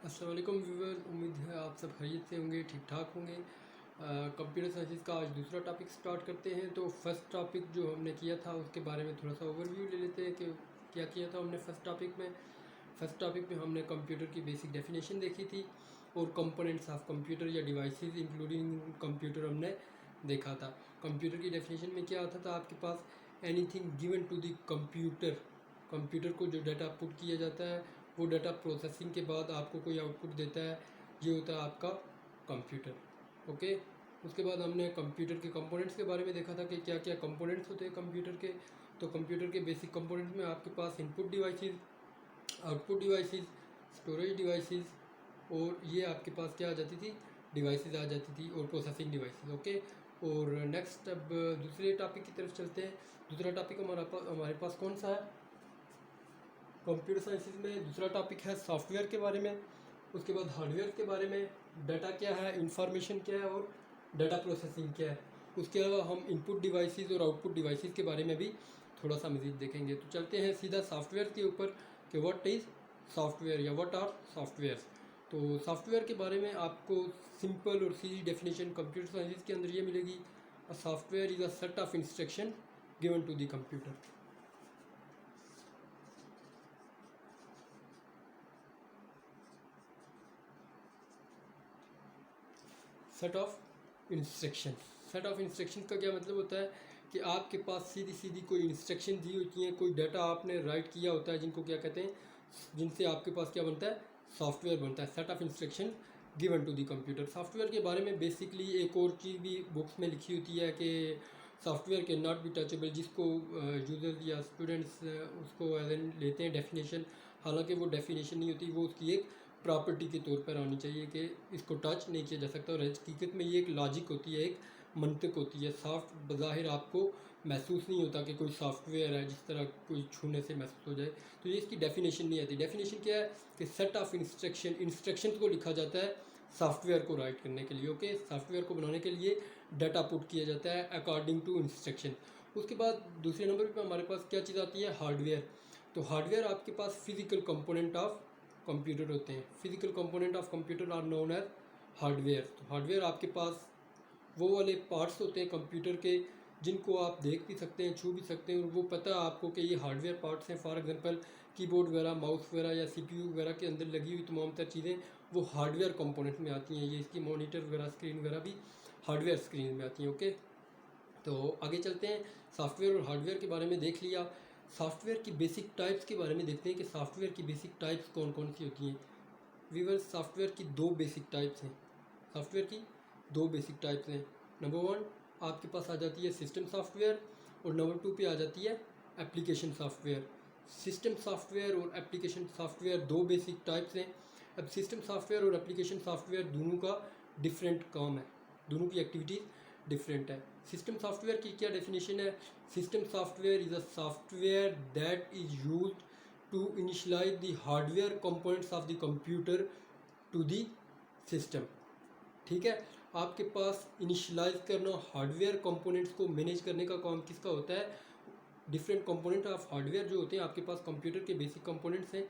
अस्सलाम वालेकुम व्यूअर्स, उम्मीद है आप सब खैरियत से होंगे, ठीक ठाक होंगे। कंप्यूटर साइंस का आज दूसरा टॉपिक स्टार्ट करते हैं। तो फर्स्ट टॉपिक जो हमने किया था उसके बारे में थोड़ा सा ओवरव्यू ले लेते हैं कि क्या किया था हमने फर्स्ट टॉपिक में। फर्स्ट टॉपिक में हमने कंप्यूटर की बेसिक डेफिनेशन देखी थी और कंपोनेंट्स ऑफ कंप्यूटर या डिवाइसेस इंक्लूडिंग कंप्यूटर हमने देखा था। कंप्यूटर की डेफिनेशन में क्या आता था आपके पास, anything given to the computer. Computer को जो डाटा पुट किया जाता है वो डाटा प्रोसेसिंग के बाद आपको कोई आउटपुट देता है, ये होता है आपका कंप्यूटर। ओके, उसके बाद हमने कंप्यूटर के कंपोनेंट्स के बारे में देखा था कि क्या क्या कंपोनेंट्स होते हैं कंप्यूटर के। तो कंप्यूटर के बेसिक कंपोनेंट्स में आपके पास input devices, output devices, storage devices और ये आपके पास क्या आ जाती थी, डिवाइसेस आ जाती थी और प्रोसेसिंग डिवाइसेस। ओके, और नेक्स्ट अब दूसरे टॉपिक की तरफ चलते हैं। दूसरा टॉपिक हमारे पास कौन सा है कंप्यूटर साइंसेज में? दूसरा टॉपिक है सॉफ्टवेयर के बारे में, उसके बाद हार्डवेयर के बारे में, डाटा क्या है, इंफॉर्मेशन क्या है और डाटा प्रोसेसिंग क्या है। उसके अलावा हम इनपुट डिवाइसेस और आउटपुट डिवाइसेस के बारे में भी थोड़ा सा मज़ीद देखेंगे। तो चलते हैं सीधा सॉफ्टवेयर के ऊपर कि व्हाट इज़ सॉफ्टवेयर या व्हाट आर सॉफ्टवेयर। तो सॉफ्टवेयर के बारे में आपको सिंपल और सीधी डेफिनेशन कंप्यूटर साइंसेज के अंदर ये मिलेगी, a software is a set of instruction given to the computer. Set of instruction. Set of instruction का क्या मतलब होता है कि आपके पास सीधी सीधी कोई इंस्ट्रक्शन दी होती हैं, कोई डाटा आपने राइट किया होता है, जिनको क्या कहते हैं, जिनसे आपके पास क्या बनता है, सॉफ्टवेयर बनता है। Set of instruction given to the computer. Software के बारे में बेसिकली एक और चीज़ भी बुक्स में लिखी होती है कि सॉफ्टवेयर के नॉट बी टचेबल, जिसको यूज़र या स्टूडेंट्स उसको एज एन लेते हैं डेफिनेशन। हालांकि वो डेफिनेशन नहीं होती, वो उसकी एक प्रॉपर्टी के तौर पर आनी चाहिए कि इसको टच नहीं किया जा सकता। और हकीकत में ये एक लॉजिक होती है, एक मंतक होती है। सॉफ्ट बज़ाहिर आपको महसूस नहीं होता कि कोई सॉफ्टवेयर है, जिस तरह कोई छूने से महसूस हो जाए। तो ये इसकी डेफिनेशन नहीं आती। डेफिनेशन क्या है कि सेट ऑफ इंस्ट्रक्शन, इंस्ट्रक्शन को लिखा जाता है सॉफ्टवेयर को राइट करने के लिए। ओके, सॉफ्टवेयर को बनाने के लिए डाटा पुट किया जाता है अकॉर्डिंग टू इंस्ट्रक्शन। उसके बाद दूसरे नंबर पर हमारे पास क्या चीज़ आती है, हार्डवेयर। तो हार्डवेयर आपके पास फिजिकल कंपोनेंट ऑफ कंप्यूटर होते हैं। Physical component of computer are known as hardware. तो हार्डवेयर आपके पास वो वाले पार्ट्स होते हैं कंप्यूटर के जिनको आप देख भी सकते हैं, छू भी सकते हैं, और वो पता है आपको कि ये हार्डवेयर पार्ट्स हैं। फॉर एग्जांपल कीबोर्ड वगैरह, माउस वगैरह या सीपीयू वगैरह के अंदर लगी हुई तमाम तर चीज़ें वो हार्डवेयर कंपोनेंट में आती हैं। ये इसकी मॉनिटर वगैरह, स्क्रीन वगैरह भी हार्डवेयर स्क्रीन में आती हैं। ओके, तो आगे चलते हैं। सॉफ्टवेयर और हार्डवेयर के बारे में देख लिया। सॉफ्टवेयर की बेसिक टाइप्स के बारे में देखते हैं कि सॉफ्टवेयर की बेसिक टाइप्स कौन कौन सी होती हैं। वीवर्स, सॉफ्टवेयर की दो बेसिक टाइप्स हैं। सॉफ्टवेयर की दो बेसिक टाइप्स हैं। नंबर वन आपके पास आ जाती है सिस्टम सॉफ्टवेयर, और नंबर टू पे आ जाती है एप्लीकेशन सॉफ्टवेयर। सिस्टम सॉफ्टवेयर और एप्लीकेशन सॉफ्टवेयर दो बेसिक टाइप्स हैं। अब सिस्टम सॉफ्टवेयर और एप्लीकेशन सॉफ्टवेयर दोनों का डिफरेंट काम है, दोनों की एक्टिविटीज़ डिफरेंट है। सिस्टम सॉफ्टवेयर की क्या डेफिनेशन है? System software is a software that is used to initialize the hardware components of the computer to the system। ठीक है, आपके पास इनिशलाइज करना, हार्डवेयर कंपोनेंट्स को मैनेज करने का काम किसका होता है? डिफरेंट कंपोनेंट ऑफ हार्डवेयर जो होते हैं आपके पास कंप्यूटर के बेसिक कंपोनेंट्स हैं,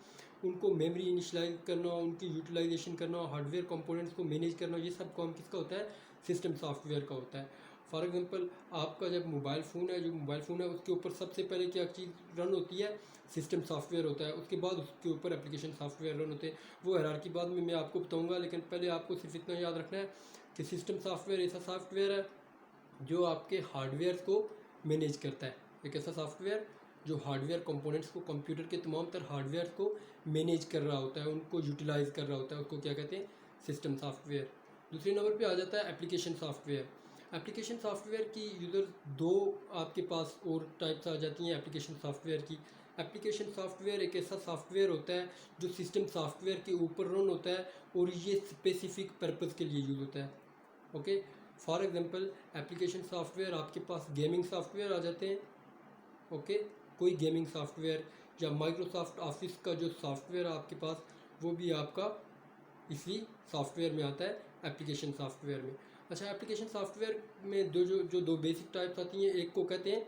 उनको मेमोरी इनिशलाइज करना, उनकी यूटिलाइजेशन करना, हार्डवेयर कंपोनेंट्स को मैनेज करना, ये सब काम किसका होता है? सिस्टम सॉफ्टवेयर का होता है। फॉर एग्जांपल आपका जब मोबाइल फ़ोन है, जो मोबाइल फ़ोन है उसके ऊपर सबसे पहले क्या चीज़ रन होती है? सिस्टम सॉफ्टवेयर होता है। उसके बाद उसके ऊपर एप्लीकेशन सॉफ्टवेयर रन होते हैं। वो हायरार्की बाद में मैं आपको बताऊंगा, लेकिन पहले आपको सिर्फ इतना याद रखना है कि सिस्टम सॉफ्टवेयर ऐसा सॉफ्टवेयर है जो आपके हार्डवेयर को मैनेज करता है। एक ऐसा सॉफ्टवेयर जो हार्डवेयर कंपोनेंट्स को, कंप्यूटर के तमाम तर हार्डवेयर को मैनेज कर रहा होता है, उनको यूटिलाइज कर रहा होता है, उसको क्या कहते हैं? System software. दूसरे नंबर पे आ जाता है एप्लीकेशन सॉफ्टवेयर। एप्लीकेशन सॉफ्टवेयर की यूज़र दो आपके पास और टाइप्स आ जाती हैं एप्लीकेशन सॉफ्टवेयर की। एप्लीकेशन सॉफ्टवेयर एक ऐसा सॉफ्टवेयर होता है जो सिस्टम सॉफ्टवेयर के ऊपर रन होता है और ये स्पेसिफिक पर्पज़ के लिए यूज़ होता है। Okay, for example application software आपके पास गेमिंग सॉफ्टवेयर आ जाते हैं। ओके, कोई गेमिंग सॉफ्टवेयर या माइक्रोसॉफ्ट ऑफिस का जो सॉफ्टवेयर आपके पास, वो भी आपका इसी सॉफ्टवेयर में आता है, एप्लीकेशन सॉफ्टवेयर में। अच्छा, एप्लीकेशन सॉफ्टवेयर में दो जो जो दो बेसिक टाइप्स आती हैं, एक को कहते हैं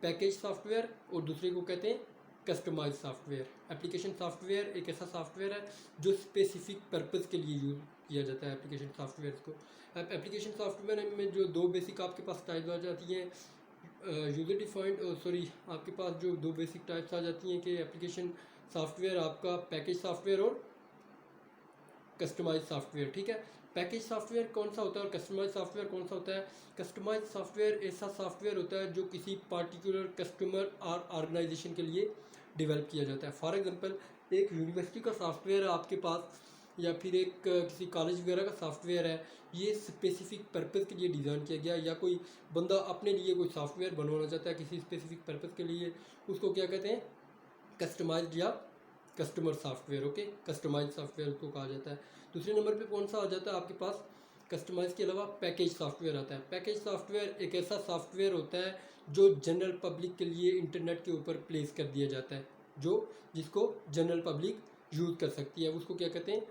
पैकेज सॉफ्टवेयर और दूसरे को कहते हैं कस्टमाइज सॉफ्टवेयर। एप्लीकेशन सॉफ्टवेयर एक ऐसा सॉफ्टवेयर है जो स्पेसिफिक पर्पज़ के लिए यूज़ किया जाता है एप्लीकेशन सॉफ्टवेयर को। एप्लीकेशन सॉफ्टवेयर में जो दो बेसिक आपके पास टाइप आ जाती हैं, यूज़र डिफाइंड सॉरी आपके पास जो दो बेसिक टाइप्स आ जाती हैं कि एप्लीकेशन सॉफ्टवेयर आपका पैकेज सॉफ्टवेयर और कस्टमाइज सॉफ्टवेयर। ठीक है, पैकेज सॉफ्टवेयर कौन सा होता है और कस्टमाइज सॉफ्टवेयर कौन सा होता है? कस्टमाइज सॉफ्टवेयर ऐसा सॉफ्टवेयर होता है जो किसी पार्टिकुलर कस्टमर और ऑर्गेनाइजेशन के लिए डेवलप किया जाता है। फॉर एग्जांपल एक यूनिवर्सिटी का सॉफ्टवेयर है आपके पास, या फिर एक किसी कॉलेज वगैरह का सॉफ्टवेयर है, ये स्पेसिफिक पर्पज़ के लिए डिज़ाइन किया गया। या कोई बंदा अपने लिए कोई सॉफ्टवेयर बनवाना चाहता है किसी स्पेसिफिक पर्पज़ के लिए, उसको क्या कहते हैं? कस्टमाइज्ड या customer software. Okay, customize software को कहा जाता है। दूसरे नंबर पे कौन सा आ जाता है आपके पास? कस्टमाइज के अलावा पैकेज सॉफ्टवेयर आता है। पैकेज सॉफ्टवेयर एक ऐसा सॉफ्टवेयर होता है जो जनरल पब्लिक के लिए इंटरनेट के ऊपर प्लेस कर दिया जाता है, जो जिसको जनरल पब्लिक यूज़ कर सकती है, उसको क्या कहते हैं?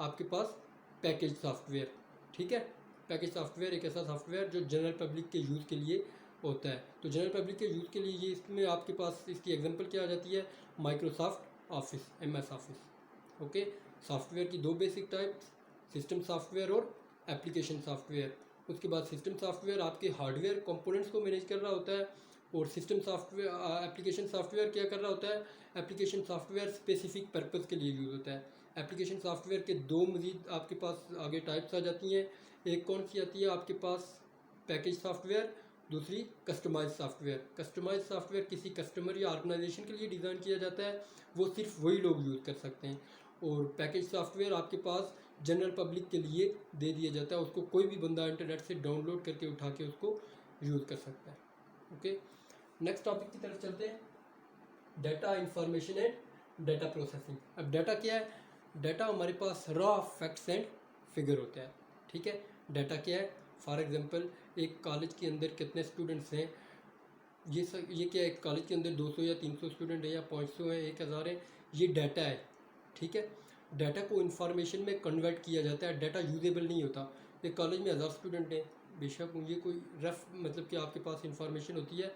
आपके पास पैकेज सॉफ्टवेयर। ठीक है, पैकेज सॉफ्टवेयर एक ऐसा सॉफ्टवेयर जो जनरल पब्लिक के यूज़ के लिए होता है। तो जनरल पब्लिक के यूज़ के लिए ये इसमें आपके पास इसकी एग्जांपल क्या आ जाती है? Microsoft office, MS office. Okay, software की दो बेसिक टाइप्स, सिस्टम सॉफ्टवेयर और एप्लीकेशन सॉफ्टवेयर। उसके बाद सिस्टम सॉफ्टवेयर आपके हार्डवेयर कंपोनेंट्स को मैनेज कर रहा होता है, और सिस्टम सॉफ्टवेयर एप्लीकेशन सॉफ्टवेयर क्या कर रहा होता है? एप्लीकेशन सॉफ्टवेयर स्पेसिफिक पर्पज़ के लिए यूज़ होता है। एप्लीकेशन सॉफ्टवेयर के दो मज़ीद आपके पास आगे टाइप्स आ जाती हैं। एक कौन सी आती है आपके पास? पैकेज सॉफ्टवेयर, दूसरी कस्टमाइज सॉफ्टवेयर। कस्टमाइज सॉफ्टवेयर किसी कस्टमर या ऑर्गेनाइजेशन के लिए डिज़ाइन किया जाता है, वो सिर्फ वही लोग यूज़ कर सकते हैं। और पैकेज सॉफ्टवेयर आपके पास जनरल पब्लिक के लिए दे दिया जाता है, उसको कोई भी बंदा इंटरनेट से डाउनलोड करके उठा के उसको यूज़ कर सकता है। ओके, नेक्स्ट टॉपिक की तरफ चलते हैं, data information and data processing. अब डाटा क्या है? डाटा हमारे पास रॉ फैक्ट्स एंड फिगर होता है। ठीक है, डाटा क्या है? फॉर एग्जांपल एक कॉलेज के अंदर कितने स्टूडेंट्स हैं, ये क्या है? कॉलेज के अंदर 200 या 300 स्टूडेंट है, या 500 है, 1000 है, ये डाटा है। ठीक है, डाटा को इन्फॉर्मेशन में कन्वर्ट किया जाता है। डाटा यूजेबल नहीं होता। एक कॉलेज में 1000 स्टूडेंट हैं, बेशक ये कोई रफ मतलब कि आपके पास इंफॉर्मेशन होती है,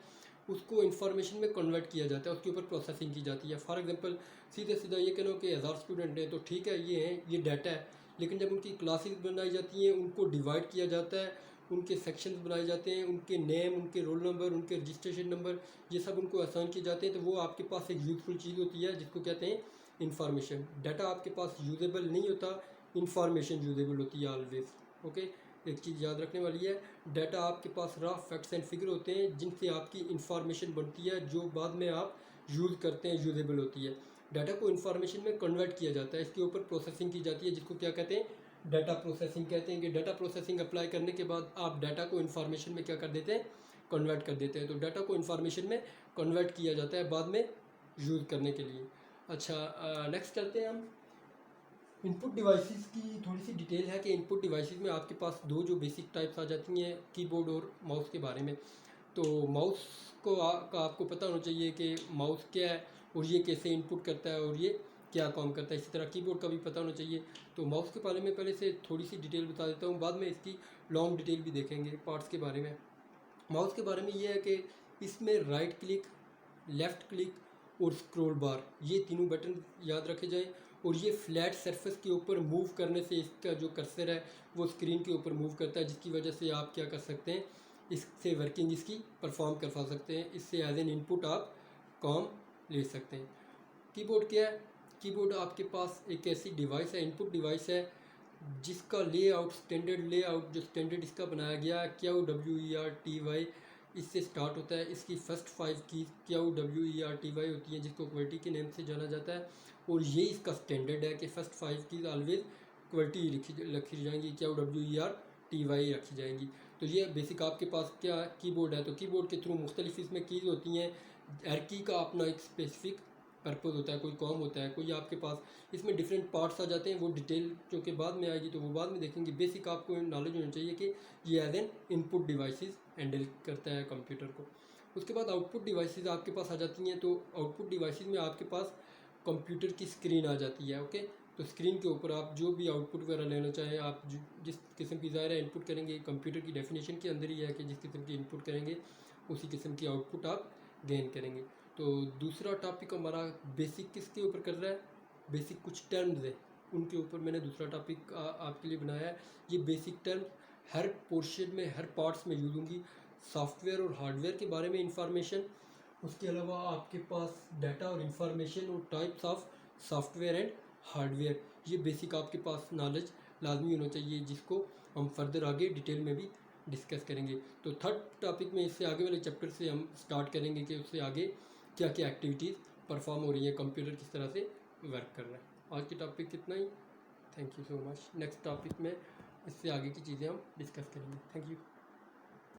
उसको इन्फॉर्मेशन में कन्वर्ट किया जाता है, उसके ऊपर प्रोसेसिंग की जाती है। फॉर एग्जांपल सीधे सीधा ये कह लो कि 1000 स्टूडेंट हैं, तो ठीक है ये हैं, ये डाटा है। लेकिन जब उनकी क्लासेस बनाई जाती हैं, उनको डिवाइड किया जाता है, उनके सेक्शंस बनाए जाते हैं, उनके नेम, उनके रोल नंबर, उनके रजिस्ट्रेशन नंबर, ये सब उनको असाइन किए जाते हैं, तो वो आपके पास एक यूजफुल चीज़ होती है जिसको कहते हैं इंफॉर्मेशन। डाटा आपके पास यूजेबल नहीं होता, इंफॉर्मेशन यूजेबल होती है ऑलवेज। ओके, एक चीज़ याद रखने वाली है, डाटा आपके पास रॉ फैक्ट्स एंड फिगर होते हैं जिनसे आपकी इंफॉर्मेशन बनती है, जो बाद में आप यूज़ करते हैं, यूजेबल होती है। डाटा को इंफॉर्मेशन में कन्वर्ट किया जाता है, इसके ऊपर प्रोसेसिंग की जाती है, जिसको क्या कहते हैं? डाटा प्रोसेसिंग कहते हैं। कि डाटा प्रोसेसिंग अप्लाई करने के बाद आप डाटा को इन्फॉर्मेशन में क्या कर देते हैं? कन्वर्ट कर देते हैं। तो डाटा को इन्फॉर्मेशन में कन्वर्ट किया जाता है बाद में यूज़ करने के लिए। अच्छा, नेक्स्ट चलते हैं हम। इनपुट डिवाइसेस की थोड़ी सी डिटेल है कि इनपुट डिवाइसेस में आपके पास दो जो बेसिक टाइप्स आ जाती हैं, कीबोर्ड और माउस के बारे में। तो माउस को का आपको पता होना चाहिए कि माउस क्या है और ये कैसे इनपुट करता है और ये क्या काम करता है। इसी तरह कीबोर्ड का भी पता होना चाहिए। तो माउस के बारे में पहले से थोड़ी सी डिटेल बता देता हूँ, बाद में इसकी लॉन्ग डिटेल भी देखेंगे पार्ट्स के बारे में। माउस के बारे में ये है कि इसमें राइट क्लिक, लेफ़्ट क्लिक और स्क्रॉल बार, ये तीनों बटन याद रखे जाएं। और ये फ्लैट सरफेस के ऊपर मूव करने से इसका जो कर्सर है वो स्क्रीन के ऊपर मूव करता है, जिसकी वजह से आप क्या कर सकते हैं? इससे वर्किंग इसकी परफॉर्म करवा सकते हैं। इससे एज एन इनपुट आप काम ले सकते हैं। कीबोर्ड क्या है? कीबोर्ड आपके पास एक ऐसी डिवाइस है, इनपुट डिवाइस है, जिसका लेआउट स्टैंडर्ड लेआउट जो स्टैंडर्ड इसका बनाया गया QWERTY इससे स्टार्ट होता है। इसकी फर्स्ट 5 कीज QWERTY होती हैं, जिसको क्वर्टी के नेम से जाना जाता है। और ये इसका स्टैंडर्ड है कि फर्स्ट 5 कीज ऑलवेज क्वर्टी रखी जाएंगी, QWERTY रखी जाएंगी। तो ये बेसिक आपके पास क्या कीबोर्ड है। तो कीबोर्ड के थ्रू मुख्तलिफ इसमें कीज़ होती हैं। हर की का अपना एक स्पेसिफिक पर्पज़ होता है, कोई काम होता है, कोई आपके पास इसमें डिफरेंट पार्ट्स आ जाते हैं। वो डिटेल जो कि बाद में आएगी तो वो बाद में देखेंगे। बेसिक आपको नॉलेज होनी चाहिए कि ये as an input devices handle करता है कंप्यूटर को। उसके बाद आउटपुट डिवाइसेस आपके पास आ जाती हैं। तो आउटपुट डिवाइसेस में आपके पास कंप्यूटर की स्क्रीन आ जाती है। ओके, तो स्क्रीन के ऊपर आप जो भी आउटपुट वगैरह लेना चाहें, आप जिस किस्म की ज़ाहिर है इनपुट करेंगे, कंप्यूटर की डेफिनेशन के अंदर ही है कि जिस किस्म की इनपुट करेंगे उसी किस्म की आउटपुट आप गेन करेंगे। तो दूसरा टॉपिक हमारा बेसिक किसके ऊपर कर रहा है, बेसिक कुछ टर्म्स है उनके ऊपर मैंने दूसरा टॉपिक आपके लिए बनाया है। ये बेसिक टर्म्स हर पोर्शन में, हर पार्ट्स में यूज होंगी। सॉफ्टवेयर और हार्डवेयर के बारे में इंफॉर्मेशन, उसके अलावा आपके पास डाटा और इंफॉर्मेशन और types of software and hardware, ये बेसिक आपके पास नॉलेज लाजमी होना चाहिए, जिसको हम फर्दर आगे डिटेल में भी डिस्कस करेंगे। तो थर्ड टॉपिक में इससे आगे वाले चैप्टर से हम स्टार्ट करेंगे कि उससे आगे क्या क्या एक्टिविटीज़ परफॉर्म हो रही है, कंप्यूटर किस तरह से वर्क कर रहा है। आज की टॉपिक कितना ही, thank you so much. Next topic में इससे आगे की चीज़ें हम डिस्कस करेंगे। Thank you.